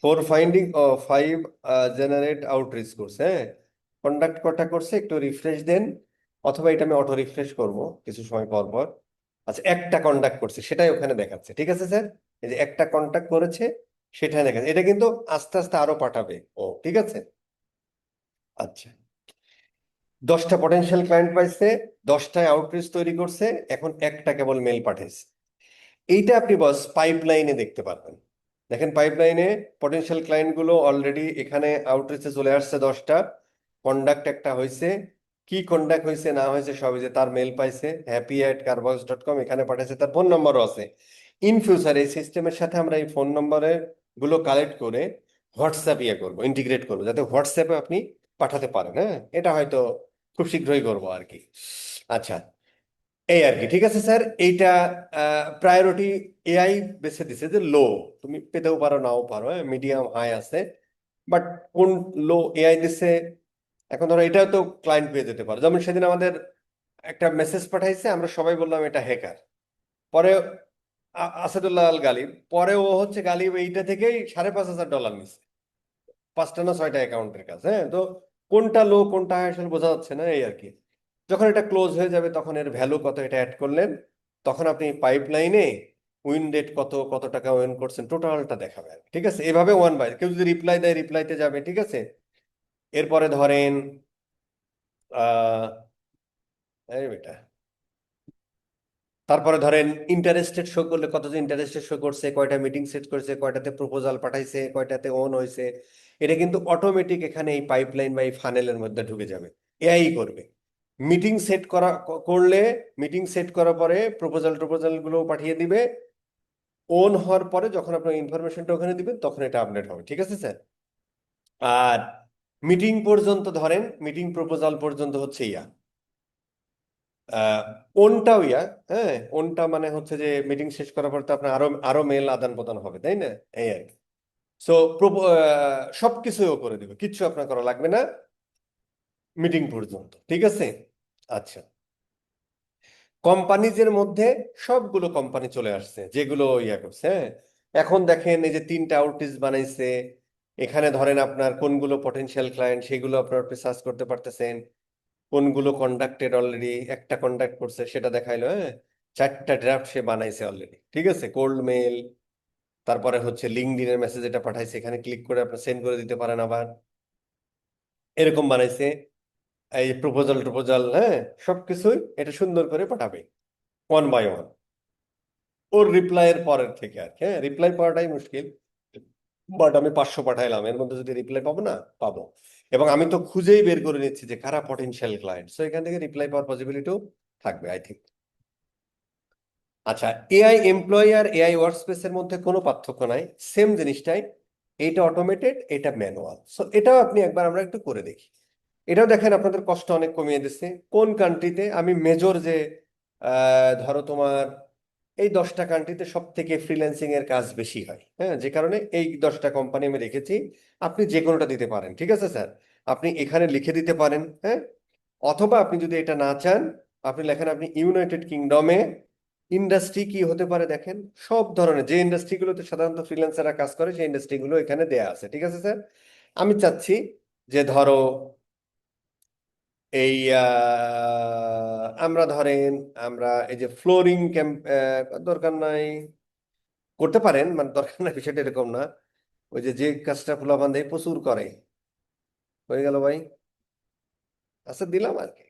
4 ফাইন্ডিং ও 5 জেনারেট আউটরিচ করছে, হ্যাঁ, কন্ডাক্ট কটা করছে, একটু রিফ্রেশ দেন, অথবা এটা আমি অটো রিফ্রেশ করব কিছু সময় পর পর। আচ্ছা একটা কন্ডাক্ট করছে সেটাই ওখানে দেখাচ্ছে, ঠিক আছে স্যার। এই যে একটা কন্ট্যাক্ট করেছে, সেটা দেখেন, এটা কিন্তু আস্তে আস্তে আরো পাঠাবে ও, ঠিক আছে। আচ্ছা, 10টা পটেনশিয়াল ক্লায়েন্ট পাইছে, 10টায় আউটরিচ তৈরি করছে, এখন একটা কেবল মেল পাঠিয়েছে। এইটা আপনি বস পাইপলাইনে দেখতে পারবেন। দেখেন পাইপলাইনে পটেনশিয়াল ক্লায়েন্ট গুলো অলরেডি এখানে আউটরিচে চলে আসছে 10টা, কন্ডাক্ট একটা হয়েছে, কি কন্ডাক্ট হয়েছে না হয়েছে সবই, যে তার মেল পাইছে happy@carbox.com, এখানে পাঠাইছে, তার ফোন নম্বরও আছে। ইন ফিউচার এই সিস্টেমের সাথে আমরা এই ফোন নম্বরের গুলো কালেক্ট করে হোয়াটসঅ্যাপ করবো, ইন্টিগ্রেট করবো, যাতে হোয়াটসঅ্যাপে আপনি পাঠাতে পারেন। হ্যাঁ, এটা হয়তো খুব শীঘ্রই করবো আর কি। আচ্ছা, এই আর কি, ঠিক আছে স্যার। এইটা প্রায়োরিটি এআই বেছে দিছে যে লো, তুমি পেতেও পারো নাও পারো, হ্যাঁ, মিডিয়াম হাই আছে, বাট কোন লো এআই দিছে। এখন ধরো এটাও তো ক্লায়েন্ট পেয়ে যেতে পারে, যেমন সেদিন আমাদের একটা মেসেজ পাঠাইছে, আমরা সবাই বললাম এটা হ্যাকার। পরে আসাদুল্লাহ আল গালিব, পরে ও হচ্ছে গালিব এইটা থেকেই $5,500 নিচ্ছে, 5টা না 6টা অ্যাকাউন্টের কাছে। হ্যাঁ, তো কোনটা লো কোনটা হাই আসলে বোঝা যাচ্ছে না, এই আর কি। যখন এটা ক্লোজ হয়ে যাবে তখন এর ভ্যালু কত এটা অ্যাড করলেন, তখন আপনি পাইপলাইনে উইন রেট কত, কত টাকা উইন করছেন, টোটালটা দেখাবে আর কি, ঠিক আছে। এভাবে ওয়ান বাই, কেউ যদি রিপ্লাই দেয় রিপ্লাইতে যাবে, ঠিক আছে। এরপরে ধরেন আহ এই বেটা, তারপরে ধরেন ইন্টারেস্টেড শো করলে, কতজন ইন্টারেস্টেড শো করছে, কয়টা মিটিং সেট করছে, কয়টাতে প্রপোজাল পাঠাইছে, কয়টাতে অন হয়েছে, এটা কিন্তু অটোমেটিক এখানে এই পাইপলাইন বা এই ফানেলের মধ্যে ঢুকে যাবে, এআই করবে। মিটিং সেট করলে, মিটিং সেট করার পরে প্রপোজাল গুলো পাঠিয়ে দিবে, অন হওয়ার পরে যখন আপনার ইনফরমেশনটা ওখানে দিবেন তখন এটা আপডেট হবে, ঠিক আছে স্যার। আর মিটিং পর্যন্ত ধরেন, মিটিং প্রপোজাল পর্যন্ত হচ্ছে ইয়া, আহ ওনটাও ইয়া, হ্যাঁ, ওনটা মানে হচ্ছে যে মিটিং শেষ করার পর তো আপনার আরো আরো মেল আদান প্রদান হবে, তাই না, এই আর কি। সো সবকিছুও করে দিবে, কিচ্ছু আপনার করা লাগবে না মিটিং পর্যন্ত, ঠিক আছে। আচ্ছা, কোম্পানিজের মধ্যে সবগুলো কোম্পানি চলে আসছে যেগুলো ইয়া করছে, হ্যাঁ। এখন দেখেন এই যে 3টা আউটরিচ বানাইছে, এখানে ধরেন আপনার কোনগুলো পটেনশিয়াল ক্লায়েন্ট সেগুলো আপনার আপনি সার্চ করতে পারতেছেন, কোনগুলো কন্ডাক্টেড, অলরেডি একটা কন্ডাক্ট করছে সেটা দেখাইলো, হ্যাঁ। 4টা ড্রাফট সে বানাইছে অলরেডি, ঠিক আছে, কোল্ড মেল, তারপরে হচ্ছে লিঙ্কডইনের মেসেজ এটা পাঠাইছে, এখানে ক্লিক করে আপনি সেন্ড করে দিতে পারেন আবার, এরকম বানাইছে। এই প্রপোজাল টপোজাল, হ্যাঁ, সবকিছুই এটা সুন্দর করে পাঠাবে ওয়ান বাই ওয়ান, ওর রিপ্লাইয়ের পরের থেকে আর কি। হ্যাঁ, রিপ্লাই পাওয়াটাই মুশকিল, বাট আমি 500 পাঠাইলাম, এর মধ্যে যদি রিপ্লাই পাবো না, পাবো। এবং আমি তো খুঁজেই বের করে নিচ্ছি যে কারা পটেনশিয়াল ক্লায়েন্ট, সো এখান থেকে রিপ্লাই পাওয়ার পসিবিলিটিও থাকবে, আই থিঙ্ক। আচ্ছা, এআই এমপ্লয়ি আর এআই ওয়ার্কস্পেসের মধ্যে কোনো পার্থক্য নাই, সেম জিনিসটাই। এটা অটোমেটেড, এটা ম্যানুয়াল, সো এটাও আপনি একবার আমরা একটু করে দেখি। এটাও দেখেন আপনাদের কষ্ট অনেক কমিয়ে দিচ্ছে। কোন কান্ট্রিতে আমি মেজর যে ধরো তোমার এই 10টা কান্ট্রিতে সব থেকে ফ্রিল্যান্সিং এর কাজ বেশি হয়, হ্যাঁ, যে কারণে এই 10টা কোম্পানি আমি রেখেছি। আপনি যে কোনোটা দিতে পারেন, ঠিক আছে স্যার, আপনি এখানে লিখে দিতে পারেন, হ্যাঁ। অথবা আপনি যদি এটা না চান, আপনি লেখেন আপনি ইউনাইটেড কিংডমে ইন্ডাস্ট্রি কি হতে পারে দেখেন, সব ধরনের যে ইন্ডাস্ট্রিগুলোতে সাধারণত ফ্রিল্যান্সাররা কাজ করে সেই ইন্ডাস্ট্রিগুলো এখানে দেয়া আছে, ঠিক আছে স্যার। আমি চাচ্ছি যে ধরো এই আমরা ধরেন, আমরা এই যে ফ্লোরিং ক্যাম্প, দরকার নাই, করতে পারেন, মানে দরকার নাই বিষয়টা এরকম না, ওই যে যে কাজটা পোলাপান দেয় প্রচুর করে, হয়ে গেল ভাই। আচ্ছা, দিলাম আর কি।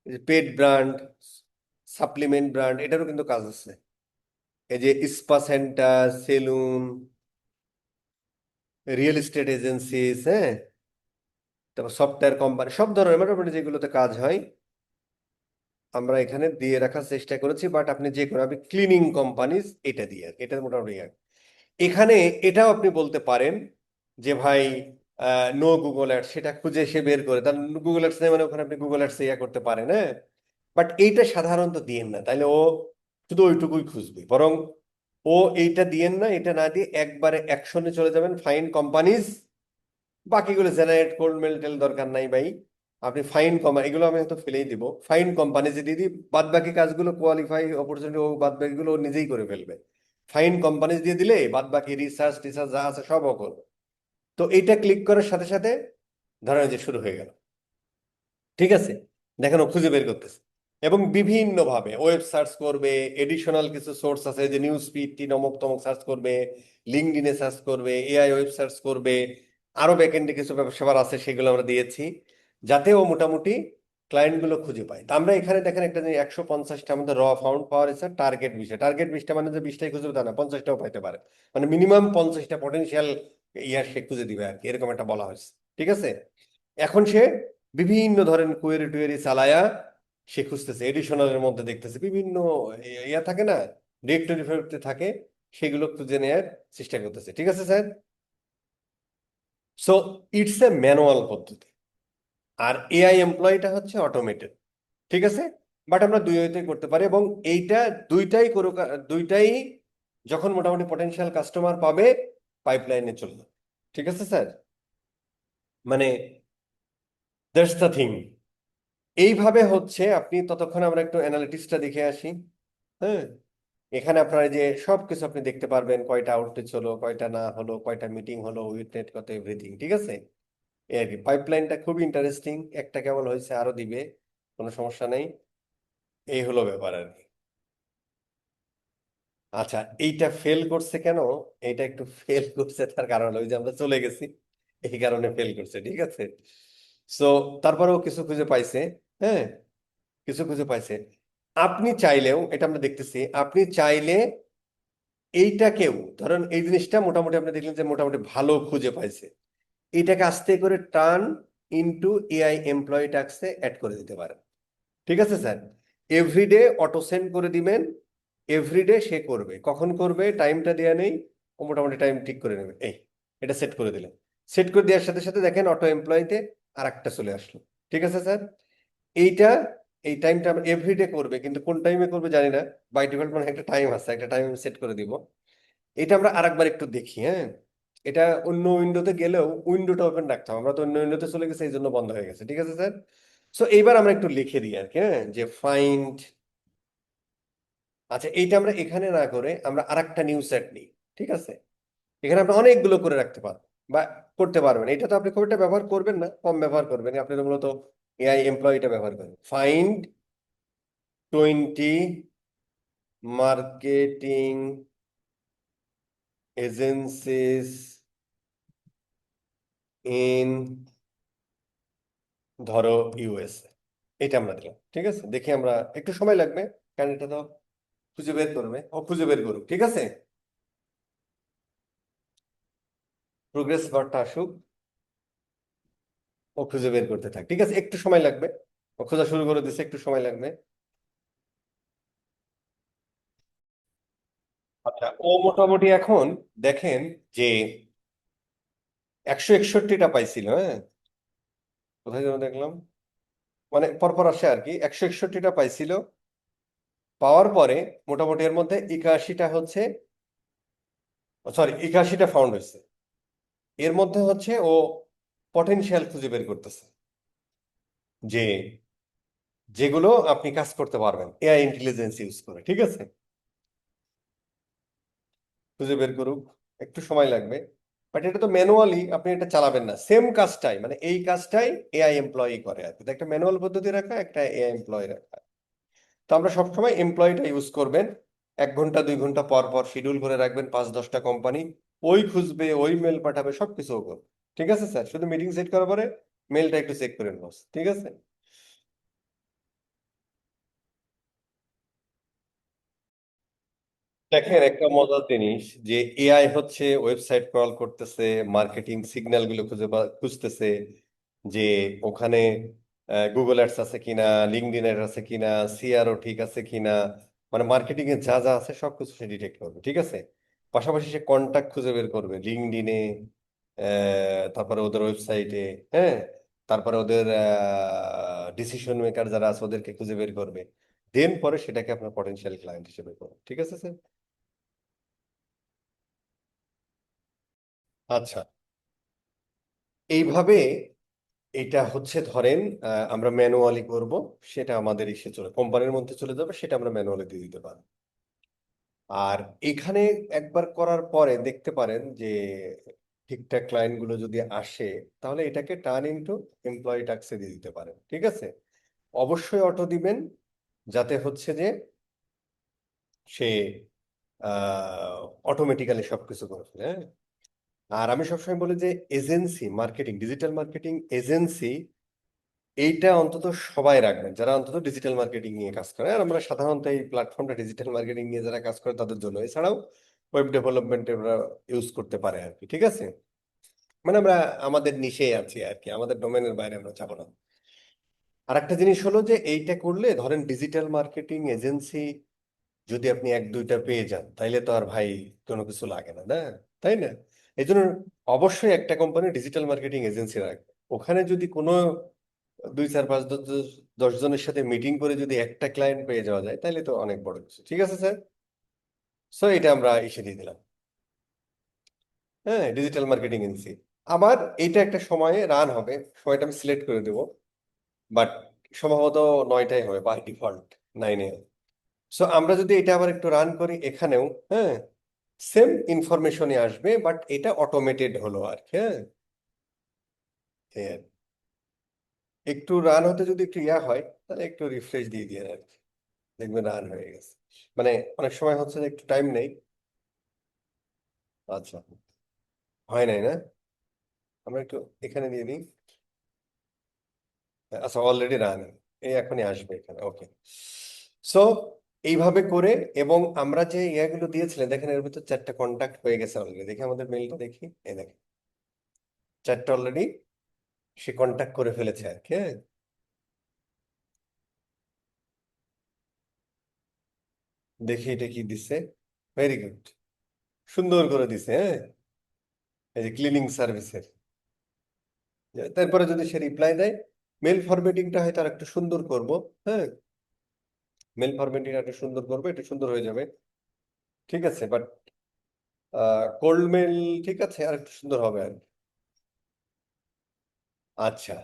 এই যে পেট ব্র্যান্ড, সাপ্লিমেন্ট ব্র্যান্ড, এটারও কিন্তু কাজ আছে। এই যে spa centre, salon, real estate agencies, হ্যাঁ, তারপর সফটওয়্যার কোম্পানি, সব ধরনের মোটামুটি যেগুলোতে কাজ হয় আমরা এখানে দিয়ে রাখার চেষ্টা করেছি। বাট আপনি যে কোনো, আপনি ক্লিনিং কোম্পানিজ এটা দিয়ে আর কি, এটা মোটামুটি এখানে এটাও আপনি বলতে পারেন যে ভাই নো গুগল অ্যাডস, সেটা খুঁজে সে বের করে, তার গুগল অ্যাডস নেই মানে ওখানে আপনি গুগল অ্যাডস ইয়া করতে পারেন, হ্যাঁ। বাট এইটা সাধারণত দিয়েন না, তাইলে ও শুধু ওইটুকুই খুঁজবে, বরং ও এইটা দিয়েন না, এটা না দিয়ে একবারে অ্যাকশনে চলে যাবেন, ফাইন কোম্পানিজ, বাকিগুলো জেনারেট কোল্ড মেল টেল দরকার নাই ভাই। আপনি ফাইন কোম্পানি, এগুলো আমি হয়তো ফেলেই দিব, ফাইন কোম্পানিজ দিয়ে দিই, বাদ বাকি কাজগুলো কোয়ালিফাই অপরচুনিটি ও বাদ বাকিগুলো ও নিজেই করে ফেলবে। ফাইন কোম্পানিজ দিয়ে দিলে বাদ বাকি রিসার্চ টিসার্চ যা আছে সব ও করবে। তো এইটা ক্লিক করার সাথে সাথে ধরেন যে শুরু হয়ে গেল, ঠিক আছে, দেখেন ও খুঁজে বের করতেছে। এবং বিভিন্নভাবে ওয়েব সার্চ করবে, এডিশনাল কিছু সোর্স আছে যে নিউজ ফিড টি নমক তমক সার্চ করবে, লিঙ্কডইনে সার্চ করবে, এআই ওয়েব সার্চ করবে, আরো ব্যাকএন্ডে কিছু সেবার আছে সেগুলো আমরা দিয়েছি যাতে ও মোটামুটি ক্লায়েন্টগুলো খুঁজে পায়। তা আমরা এখানে দেখেন একটা যে 150টা আমাদের র ফাউন্ড পাওয়ার আছে, টার্গেট 20টা। টার্গেট 20টা মানে যে 20টাই খুঁজবে তা না, 50টাও পাইতে পারে, মানে মিনিমাম 50টা পটেনশিয়াল ইয়ার সে খুঁজে দিবে আর কি, এরকম একটা বলা হয়েছে। ঠিক আছে, এখন সে বিভিন্ন ধরনের কোয়েরি টুয়েরি চালায়া সে খুঁজতেছে, এডিশনালের মধ্যে দেখতেছে বিভিন্ন ইয়া থাকে না, ডিরেক্টরি ফেরতে থাকে, সেগুলো খুঁজে নেওয়ার চেষ্টা করতেছে। ঠিক আছে sir? So it's a manual পদ্ধতি, আর এআই এমপ্লয়িটা হচ্ছে অটোমেটেড। ঠিক আছে, বাট আমরা দুই ওয়েতে করতে পারি, এবং এইটা দুইটাই করুক, দুইটাই যখন মোটামুটি পটেনশিয়াল কাস্টমার পাবে পাইপলাইনে চলবে। ঠিক আছে স্যার, মানে দ্যাটস দ্য থিং। এইভাবে হচ্ছে আপনি, ততক্ষণ আমরা একটু অ্যানালিটিক্সটা দেখে আসি। হ্যাঁ, এখানে আপনার এই যে সবকিছু আপনি দেখতে পারবেন, কয়টা আউটরিচ হলো, কয়টা না হলো, কয়টা মিটিং হলো, উইথনেট কত, এভরিথিং। ঠিক আছে, এই আর কি। পাইপলাইনটা খুব ইন্টারেস্টিং, একটা কেবল হয়েছে, আরো দিবে, কোনো সমস্যা নেই। এই হলো ব্যাপার আর কি। আচ্ছা, এইটা ফেল করছে কেন? এইটা একটু ফেল করছে, তার কারণ হলো ওই যে আমরা চলে গেছি, এই কারণে ফেল করছে। ঠিক আছে, সো তারপরেও কিছু খুঁজে পাইছে। হ্যাঁ, কিছু খুঁজে পাইছে। আপনি চাইলেও, এটা আমরা দেখতেছি, আপনি চাইলে এইটাকেও ধরেন, এই জিনিসটা মোটামুটি আপনি দেখলেন যে মোটামুটি ভালো খুঁজে পাইছে, এটাকে আস্তে করে টার্ন ইনটু এআই এমপ্লয়ি টাস্কে অ্যাড করে দিতে পারেন। ঠিক আছে স্যার, এভরিডে অটো সেন্ড করে দিবেন, এভরিডে সে করবে, কখন করবে টাইমটা দেওয়া নেই, ও মোটামুটি টাইম ঠিক করে নেবে। এই, এটা সেট করে দিলেন, সেট করে দেওয়ার সাথে সাথে দেখেন অটো এমপ্লয়িতে আর একটা চলে আসলো। ঠিক আছে স্যার, এইটা, এই টাইমটা আমরা এভরিডে করবে, কিন্তু কোন টাইমে করবে জানি না, বাই ডিফল্ট মানে একটা টাইম আছে, একটা টাইম সেট করে দিব। এটা আমরা আরেকবার একটু দেখি। হ্যাঁ, এটা অন্য উইন্ডোতে গেলেও উইন্ডোটা ওপেন রাখতে হবে, আমরা তো অন্য উইন্ডোতে চলে গেছে, এই জন্য বন্ধ হয়ে গেছে। ঠিক আছে স্যার, সো এইবার আমরা একটু লিখে দিই আর কি, হ্যাঁ, যে ফাইন্ড। আচ্ছা, এইটা আমরা এখানে না করে আমরা আরেকটা নিউ সেট নিই। ঠিক আছে, এখানে আপনি অনেকগুলো করে রাখতে পারবেন বা করতে পারবেন। এটা তো আপনি খুব একটা ব্যবহার করবেন না, কম ব্যবহার করবেন, আপনি তো মূলত এআই এমপ্লয়িটা ব্যবহার করেন। ফাইন্ড 20 মার্কেটিং এজেন্সিস ইন, ধরো, ইউএসএ। এটা আমরা দিলাম। ঠিক আছে, দেখি আমরা, একটু সময় লাগবে কারণ এটা তো খুঁজে বের করবে, ও খুঁজে বের করুক। ঠিক আছে, প্রোগ্রেস বারটা আসুক, ও খুঁজে বের করতে থাক। ঠিক আছে, একটু সময় লাগবে, ও খোঁজা শুরু করে দিচ্ছে, একটু সময় লাগবে। আচ্ছা, ও মোটামুটি এখন দেখেন যে 161টা পাইছিল। হ্যাঁ, কোথায় যেন দেখলাম, মানে পরপর আসে আর কি, 161টা পাইছিল, পাওয়ার পরে মোটামুটি এর মধ্যে 81টা হচ্ছে, সরি 81টা ফাউন্ড হয়েছে। এর মধ্যে হচ্ছে ও পটেনশিয়াল খুঁজে বের করতেছে, যে যেগুলো আপনি কাজ করতে পারবেন এআই ইন্টেলিজেন্স ইউজ করে। ঠিক আছে, খুঁজে বের করুক, একটু সময় লাগবে, বাট এটা তো ম্যানুয়ালি আপনি এটা চালাবেন না, সেম কাজটাই, মানে এই কাজটাই এআই এমপ্লয়ি করে আর কি। তো একটা ম্যানুয়াল পদ্ধতি রাখা, একটা এআই এমপ্লয়ি রাখা। তো আমরা সবসময় এমপ্লয়িটা ইউজ করবেন, 1 ঘন্টা 2 ঘন্টা পর পর শিডিউল করে রাখবেন, 5-10টা কোম্পানি ওই খুঁজবে, ওই মেল পাঠাবে, সবকিছু ও করবে। ঠিক আছে স্যার, শুধু মিটিং সেট করার পরে মেলটা একটু চেক করেন বস। ঠিক আছে, দেখেন একটা মজার জিনিস, যে এআই হচ্ছে ওয়েবসাইট ক্রল করতেছে, মার্কেটিং সিগন্যাল গুলো খুঁজতেছে, যে ওখানে গুগল অ্যাডস আছে কিনা, লিঙ্কডইন অ্যাড আছে কিনা, সিআরও ঠিক আছে কিনা, মানে মার্কেটিং এ যা যা আছে সবকিছু সে ডিটেক্ট করবে। ঠিক আছে, পাশাপাশি সে কন্টাক্ট খুঁজে বের করবে লিঙ্কডইনে, তারপরে ওদের ওয়েবসাইটে। হ্যাঁ, তারপরে ওদের ডিসিশন মেকার যারা আছে ওদেরকে খুঁজে বের করবে, দেন পরে সেটাকে আপনার পটেনশিয়াল ক্লায়েন্ট হিসেবে করবে। ঠিক আছে স্যার? আচ্ছা, এইভাবে এটা হচ্ছে ধরেন আমরা ম্যানুয়ালি করব, সেটা আমাদের ইসে চলে কোম্পানির মধ্যে চলে যাবে, সেটা আমরা ম্যানুয়ালি দিয়ে দিতে পারি। আর এখানে একবার করার পরে দেখতে পারেন যে ঠিকঠাক ক্লায়েন্ট গুলো যদি আসে, তাহলে এটাকে টার্ন ইনটু এমপ্লয়ি টাস্কে দিয়ে দিতে পারেন। ঠিক আছে, অবশ্যই অটো দিবেন, যাতে হচ্ছে যে সে অটোমেটিক্যালি সবকিছু করে ফেলে, হ্যাঁ। আর আমি সবসময় বলি যে agency marketing, digital marketing agency, এইটা অন্তত সবাই রাখবেন যারা অন্তত ডিজিটাল মার্কেটিং নিয়ে কাজ করে। আর আমরা সাধারণত এই প্ল্যাটফর্মটা ডিজিটাল মার্কেটিং নিয়ে যারা কাজ করে তাদের জন্য, এছাড়াও ওয়েব ডেভেলপমেন্টে ওরা ইউজ করতে পারে আর কি, ঠিক আছে। মানে আমরা আমাদের নিশে আছি আর কি, আমাদের ডোমেনের বাইরে আমরা যাবো না। আর একটা জিনিস হলো যে এইটা করলে ধরেন ডিজিটাল মার্কেটিং এজেন্সি যদি আপনি এক দুইটা পেয়ে যান তাইলে তো আর ভাই কোনো কিছু লাগে না, না, তাই না? এই জন্য অবশ্যই একটা কোম্পানি ডিজিটাল মার্কেটিং এজেন্সি রাখবে। ওখানে যদি কোনো দুই চার পাঁচ দশ জনের সাথে মিটিং করে যদি একটা ক্লায়েন্ট পেয়ে যাওয়া যায় তাহলে তো অনেক বড় কিছু, ঠিক আছে স্যার। সো এটা আমরা এসে দিয়ে দিলাম, হ্যাঁ, ডিজিটাল মার্কেটিং এজেন্সি। আবার এটা একটা সময়ে রান হবে, সময়টা আমি সিলেক্ট করে দেবো, বাট সম্ভবত 9টায় হবে বাই ডিফল্ট, 9-এ। সো আমরা যদি এটা আবার একটু রান করি এখানেও, হ্যাঁ, সেম ইনফরমেশনই আসবে, বাট এটা অটোমেটেড হলো আর কি, হ্যাঁ। এই আর কি। একটু রান হতে যদি একটু ইয়া হয় তাহলে একটু রিফ্রেশ দিয়ে দিয়ে আর কি, দেখবেন রান হয়ে গেছে। মানে অনেক সময় হচ্ছে যে একটু টাইম নেই। আচ্ছা, হয় নাই না, আমরা একটু এখানে দিয়ে দিই। আচ্ছা, অলরেডি রান, এই এখনই আসবে এখানে, ওকে। সো এইভাবে করে, এবং আমরা যে ইয়াগুলো দিয়েছিলেন দেখেন এর ভিতর 4টা কন্ট্যাক্ট হয়ে গেছে অলরেডি। দেখি আমাদের মেইলটা, দেখি, এই দেখেন 4টা অলরেডি সে কন্ট্যাক্ট করে ফেলেছে আর কি, হ্যাঁ। দেখি এটা কি দিচ্ছে, ভেরি গুড, সুন্দর করে দিছে, হ্যাঁ। এই যে ক্লিনিং সার্ভিসের, তারপরে যদি সে রিপ্লাই দেয়, মেল ফরম্যাটিংটা হয়তো আর একটু সুন্দর করব, হ্যাঁ, মেল ফরম্যাটিং একটু সুন্দর করবো, একটু সুন্দর হয়ে যাবে, ঠিক আছে। বাট কোল্ড মেল ঠিক আছে, আর একটু সুন্দর হবে আর কি। আচ্ছা,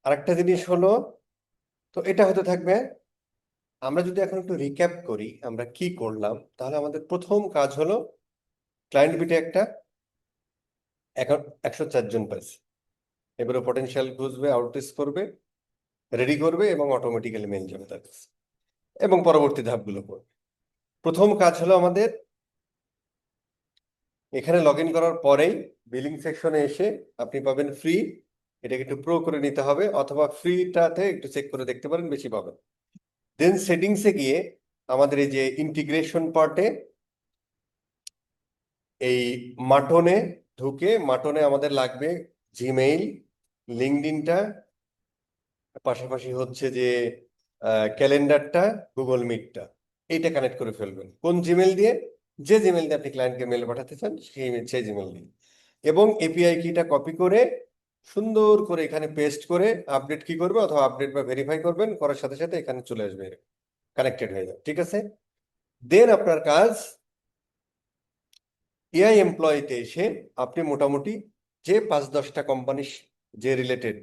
আরেকটা জিনিস হলো, তো এটা হতে থাকবে। আমরা যদি এখন একটু রিক্যাপ করি আমরা কি করলাম, তাহলে আমাদের প্রথম কাজ হলো ক্লায়েন্ট বিটে একটা, এখন 104 জন পাইছে, এবারে পটেনশিয়াল খুঁজবে, আউটরিচ করবে, রেডি করবে, এবং অটোমেটিক্যালি মেল যাবে তার কাছে, এবং পরবর্তী ধাপগুলো করবে। প্রথম কাজ হলো আমাদের এখানে লগ ইন করার পরেই বিলিং সেকশনে এসে আপনি পাবেন ফ্রি, এটাকে একটু প্রো করে নিতে হবে, অথবা ফ্রিটাতে একটু চেক করে দেখতে পারেন, বেশি পাবেন। দেন সেটিংসে গিয়ে আমাদের এই যে ইন্টিগ্রেশন পার্টে, এই মাটনে ঢুকে, মাটনে আমাদের লাগবে জিমেইল, লিঙ্কডইনটা, পাশাপাশি হচ্ছে যে ক্যালেন্ডারটা, গুগল মিটটা, এইটা কানেক্ট করে ফেলবেন। কোন জিমেল দিয়ে? যে জিমেল দিয়ে আপনি ক্লায়েন্টকে মেল পাঠাতে চান সেই জিমেল দিয়ে, এবং এপিআই কিটা কপি করে সুন্দর করে এখানে পেস্ট করে আপডেট কি করবে, অথবা আপডেট বা ভেরিফাই করবেন, করার সাথে সাথে এখানে চলে আসবে, কানেক্টেড হয়ে যাবে, ঠিক আছে। দেন আপনার কাজ এআই এমপ্লয়িতে এসে আপনি মোটামুটি যে 5-10টা কোম্পানি যে রিলেটেড,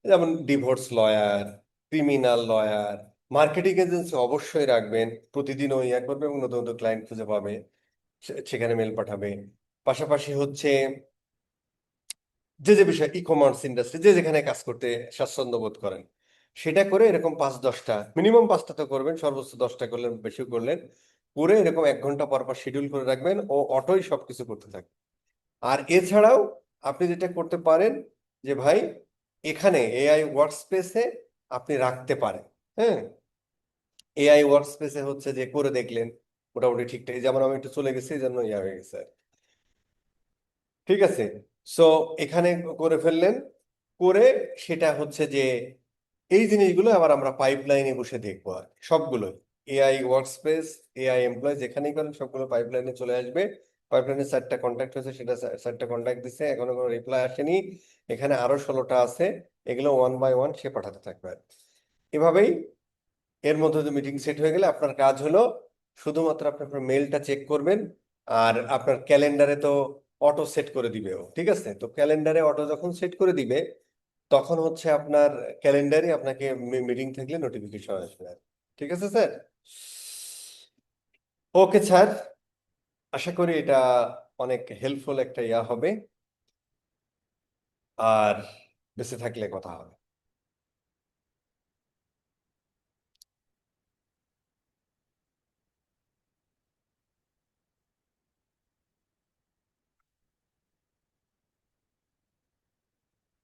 যেমন divorce lawyer, criminal lawyer, marketing agency অবশ্যই রাখবেন, প্রতিদিন ওই ইয়া করবে এবং নতুন নতুন ক্লায়েন্ট খুঁজে পাবে, সেখানে মেল পাঠাবে। পাশাপাশি হচ্ছে যে যে বিষয়, ই কমার্স ইন্ডাস্ট্রি, যে যেখানে কাজ করতে স্বাচ্ছন্দ্য বোধ করেন সেটা করে, এরকম 5-10টা, মিনিমাম 5টা তো করবেন, সর্বোচ্চ 10টা করলেন, বেশি করলেন, করে এরকম 1 ঘন্টা পর পর শিডিউল করে রাখবেন, ও অটোই সবকিছু করতে থাকবে। আর এছাড়াও আপনি যেটা করতে পারেন যে ভাই, এখানে এআই ওয়ার্কস্পেসে আপনি রাখতে পারেন, হ্যাঁ। এআই ওয়ার্কস্পেসে হচ্ছে যে করে দেখলেন মোটামুটি ঠিকঠাক, যেমন আমি একটু চলে গেছি এই জন্য ইয়া হয়ে গেছে, ঠিক আছে। সো এখানে করে ফেললেন, করে সেটা হচ্ছে যে এই জিনিসগুলো আবার আমরা পাইপলাইনে বসে দেখবো আর কি, সবগুলোই এআই ওয়ার্কস্পেস, এআই এমপ্লয় যেখানেই করেন সবগুলো পাইপলাইনে চলে আসবে। পাইপলাইনে 4টা কন্ট্যাক্ট হয়েছে, সেটা 4টা কন্ট্যাক্ট দিচ্ছে, এখনো কোনো রিপ্লাই আসেনি, এখানে আরো 16টা আছে, এগুলো ওয়ান বাই ওয়ান সে পাঠাতে থাকবে আর কি। এভাবেই এর মধ্যে মিটিং সেট হয়ে গেলে আপনার কাজ হলো শুধুমাত্র আপনি আপনার মেলটা চেক করবেন, আর আপনার ক্যালেন্ডারে তো অটো সেট করে দিবে ও, ঠিক আছে। তো ক্যালেন্ডারে অটো যখন সেট করে দিবে তখন হচ্ছে আপনার ক্যালেন্ডারে আপনাকে মিটিং থাকলে নোটিফিকেশন আসবে আর কি। ঠিক আছে স্যার, ওকে স্যার, আশা করি এটা অনেক হেল্পফুল একটা ইয়া হবে, আর বেঁচে থাকলে কথা হবে।